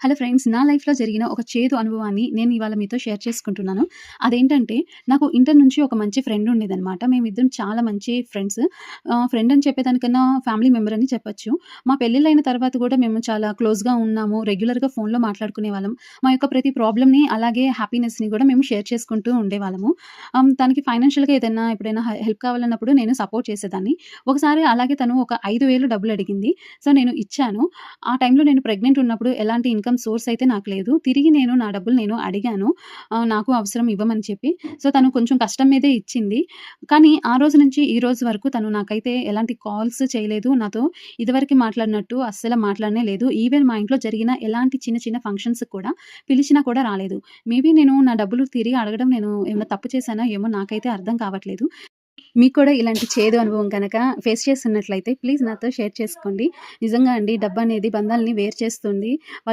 Hello friends, నా లైఫ్‌లో జరిగిన ఒక చేదు అనుభవాన్ని నేను ఇవాళ మీతో షేర్ చేసుకుంటున్నాను. అదేంటంటే, నాకు ఇంటర్ నుంచి ఒక మంచి ఫ్రెండ్ ఉండేదనమాట. మేమిద్దరం చాలా మంచి ఫ్రెండ్స్. ఫ్రెండ్ అని చెప్పేదానికన్నా ఫ్యామిలీ మెంబర్ అని చెప్పొచ్చు. మా పెళ్ళిళ్ళైన తర్వాత కూడా మేము చాలా క్లోజ్‌గా ఉన్నాము. రెగ్యులర్‌గా ఫోన్‌లో మాట్లాడుకునేవాళ్ళం. మా యొక్క ప్రతి ప్రాబ్లమ్‌ని అలాగే హ్యాపీనెస్‌ని కూడా మేము షేర్ చేసుకుంటూ ఉండేవాళ్ళము. తనకి ఫైనాన్షియల్‌గా ఏదైనా ఎప్పుడైనా హెల్ప్ కావాలన్నప్పుడు నేను సపోర్ట్ చేసేదాన్ని. ఒకసారి అలాగే తను ఒక 5,000 డబ్బులు అడిగింది. సో, నేను ఇచ్చాను. ఆ టైంలో నేను ప్రెగ్నెంట్ ఉన్నప్పుడు ఎలాంటి ఇన్‌కమ్ సోర్స్ అయితే నాకు లేదు. తిరిగి నేను నా డబ్బులు నేను అడిగాను. నాకు అవసరం ఇవ్వమని చెప్పి. సో, తను కొంచెం కష్టం మీదే ఇచ్చింది. కానీ ఆ రోజు నుంచి ఈ రోజు వరకు తను నాకైతే ఎలాంటి కాల్స్ చేయలేదు. నాతో ఇదివరకు మాట్లాడినట్టు అస్సలు మాట్లాడనే లేదు. ఈవెన్ మా ఇంట్లో జరిగిన ఎలాంటి చిన్న చిన్న ఫంక్షన్స్‌కి కూడా పిలిచినా కూడా రాలేదు. మేబీ నేను నా డబ్బులు తిరిగి అడగడం నేను ఏమన్నా తప్పు చేశానో ఏమో నాకైతే అర్థం కావట్లేదు. మీకు కూడా ఇలాంటి చేదు అనుభవం కనుక ఫేస్ చేస్తున్నట్లయితే ప్లీజ్ నాతో షేర్ చేసుకోండి. నిజంగా అండి, డబ్బనేది బంధాలని వేరు చేస్తుంది.